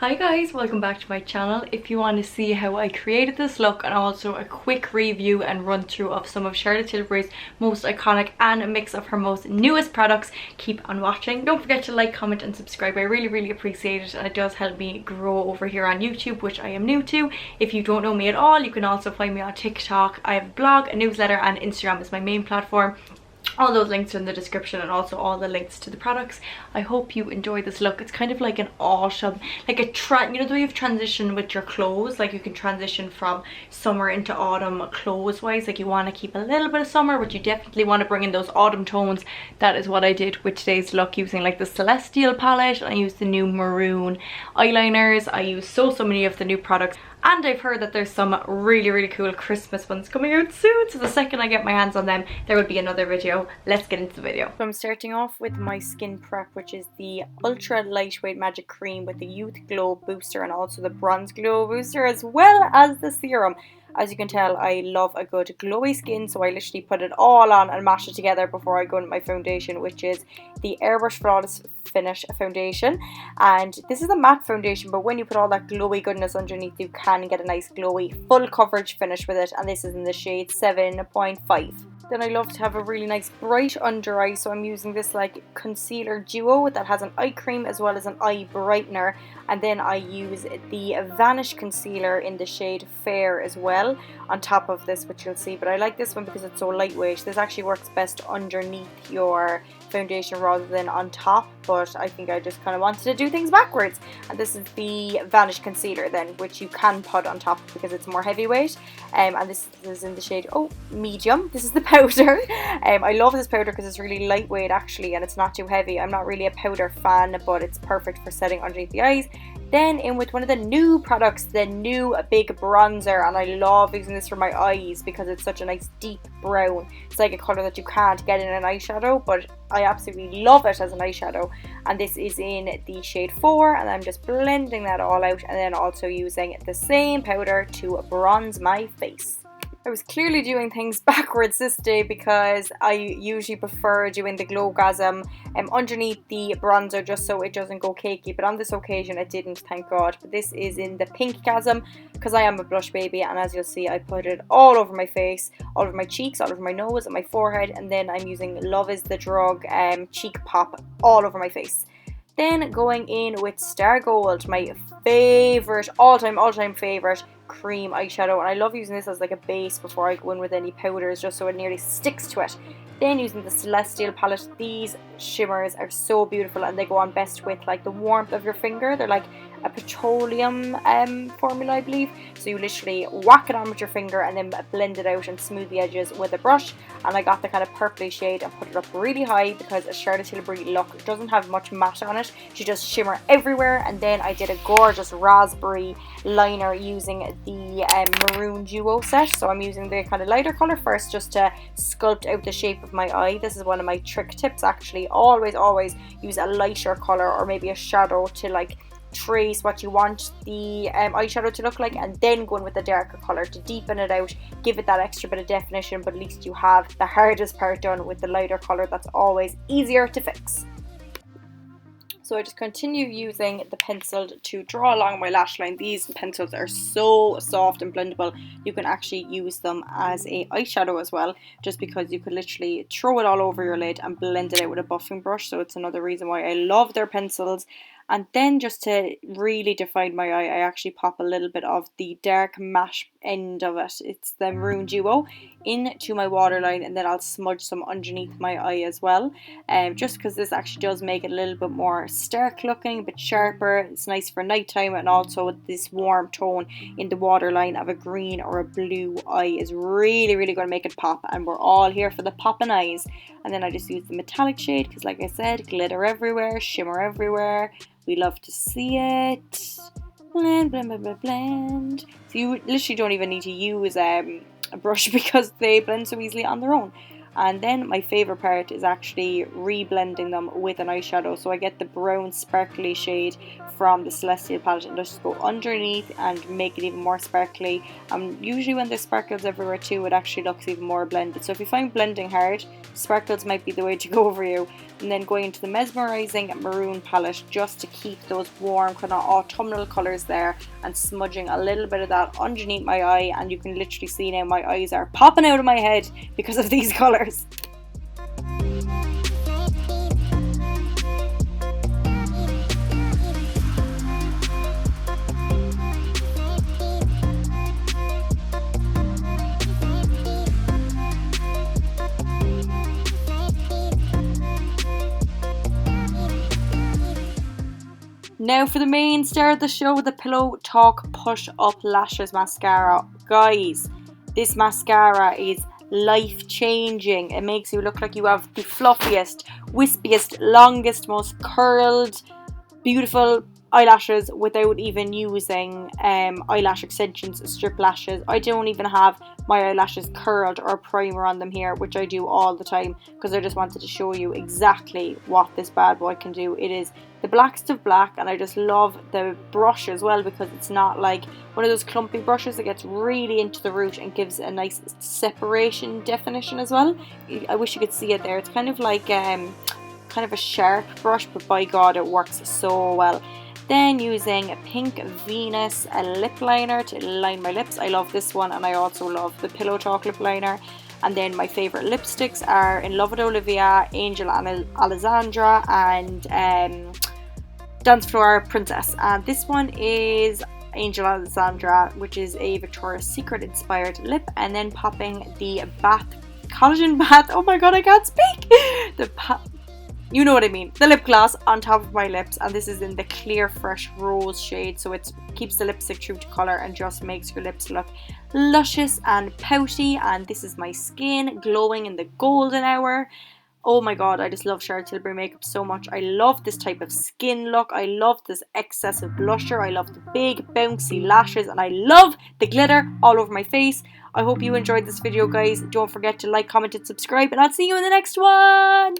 Hi guys, welcome back to my channel. If you want to see how I created this look and also a quick review and run through of some of Charlotte Tilbury's most iconic and a mix of her most newest products, keep on watching. Don't forget to like, comment and subscribe. I really appreciate it, and it does help me grow over here on YouTube, which I am new to. If you don't know me at all, you can also find me on TikTok. I have a blog, a newsletter, and Instagram is my main platform. All those links are in the description, and also all the links to the products. I hope you enjoy this look. It's kind of like an autumn, like a you know the way you've transitioned with your clothes, like you can transition from summer into autumn clothes wise, like you want to keep a little bit of summer but you definitely want to bring in those autumn tones. That is what I did with today's look, using like the Celestial palette. I used the new maroon eyeliners. I used so many of the new products, and I've heard that there's some really cool Christmas ones coming out soon, so the second I get my hands on them there will be another video. Let's get into the video. So I'm starting off with my skin prep, which is the ultra lightweight magic cream with the youth glow booster and also the bronze glow booster, as well as the serum. As you can tell, I love a good glowy skin, so I literally put it all on and mash it together before I go into my foundation, which is the Airbrush Flawless Finish foundation. And this is a matte foundation, but when you put all that glowy goodness underneath, you can get a nice glowy full coverage finish with it, and this is in the shade 7.5. Then I love to have a really nice bright under eye, so I'm using this like concealer duo that has an eye cream as well as an eye brightener, and then I use the Vanish Concealer in the shade Fair as well on top of this, which you'll see. But I like this one because it's so lightweight. This actually works best underneath your foundation rather than on top, but I think I just kind of wanted to do things backwards. And this is the Vanish Concealer then, which you can put on top because it's more heavyweight, and this is in the shade medium. This is the powder. I love this powder because it's really lightweight actually, and it's not too heavy. I'm not really a powder fan, but it's perfect for setting underneath the eyes. Then in with one of the new products, the new big bronzer, and I love using this for my eyes because it's such a nice deep brown. It's like a colour that you can't get in an eyeshadow, but I absolutely love it as an eyeshadow. And this is in the shade 4, and I'm just blending that all out, and then also using the same powder to bronze my face. I was clearly doing things backwards this day because I usually prefer doing the Glowgasm underneath the bronzer just so it doesn't go cakey, but on this occasion it didn't, thank God. But this is in the Pinkgasm because I am a blush baby, and as you'll see I put it all over my face, all over my cheeks, all over my nose and my forehead, and then I'm using Love is the Drug cheek pop all over my face. Then going in with Star Gold, my favourite, all-time favourite cream eyeshadow, and I love using this as like a base before I go in with any powders just so it nearly sticks to it. Then using the Celestial palette, these shimmers are so beautiful and they go on best with like the warmth of your finger. They're like a petroleum formula, I believe. So you literally whack it on with your finger and then blend it out and smooth the edges with a brush. And I got the kind of purpley shade and put it up really high because a Charlotte Tilbury look doesn't have much matte on it. She just shimmer everywhere. And then I did a gorgeous raspberry liner using the maroon duo set. So I'm using the kind of lighter colour first just to sculpt out the shape of my eye. This is one of my trick tips actually. Always use a lighter colour or maybe a shadow to like trace what you want the eyeshadow to look like, and then go in with the darker colour to deepen it out, give it that extra bit of definition, but at least you have the hardest part done with the lighter colour. That's always easier to fix. So I just continue using the pencil to draw along my lash line. These pencils are so soft and blendable. You can actually use them as a eyeshadow as well, just because you could literally throw it all over your lid and blend it out with a buffing brush. So it's another reason why I love their pencils. And then just to really define my eye, I actually pop a little bit of the dark matte end of it. It's the maroon duo into my waterline, and then I'll smudge some underneath my eye as well. Just because this actually does make it a little bit more stark looking, a bit sharper. It's nice for nighttime, and also this warm tone in the waterline of a green or a blue eye is really going to make it pop, and we're all here for the popping eyes. And then I just use the metallic shade because, like I said, glitter everywhere, shimmer everywhere. We love to see it. Blend. So you literally don't even need to use a brush because they blend so easily on their own. And then my favourite part is actually reblending them with an eyeshadow. So I get the brown sparkly shade from the Celestial palette and just go underneath and make it even more sparkly. Usually when there's sparkles everywhere too, it actually looks even more blended. So if you find blending hard, sparkles might be the way to go for you. And then going into the Mesmerizing Maroon palette just to keep those warm kind of autumnal colours there, and smudging a little bit of that underneath my eye, and you can literally see now my eyes are popping out of my head because of these colours. Now for the main star of the show, the Pillow Talk Push Up Lashes Mascara. Guys, this mascara is life-changing. It makes you look like you have the fluffiest, wispiest, longest, most curled, beautiful eyelashes without even using eyelash extensions, strip lashes. I don't even have my eyelashes curled or primer on them here, which I do all the time because I just wanted to show you exactly what this bad boy can do. It is the blackest of black, and I just love the brush as well because it's not like one of those clumpy brushes that gets really into the root and gives a nice separation definition as well. I wish you could see it there. It's kind of like kind of a sharp brush, but by God it works so well. Then using a pink Venus lip liner to line my lips. I love this one, and I also love the Pillow Talk lip liner. And then my favourite lipsticks are In Love with Olivia, Angel and Alessandra, and Dance Floor Princess. And this one is Angel Alessandra, which is a Victoria's Secret inspired lip. And then popping the collagen bath, oh my God, I can't speak, you know what I mean, the lip gloss on top of my lips. And this is in the Clear Fresh Rose shade, so it keeps the lipstick true to colour and just makes your lips look luscious and pouty. And this is my skin glowing in the golden hour. Oh my God, I just love Charlotte Tilbury makeup so much. I love this type of skin look. I love this excessive blusher. I love the big bouncy lashes, and I love the glitter all over my face. I hope you enjoyed this video, guys. Don't forget to like, comment and subscribe, and I'll see you in the next one.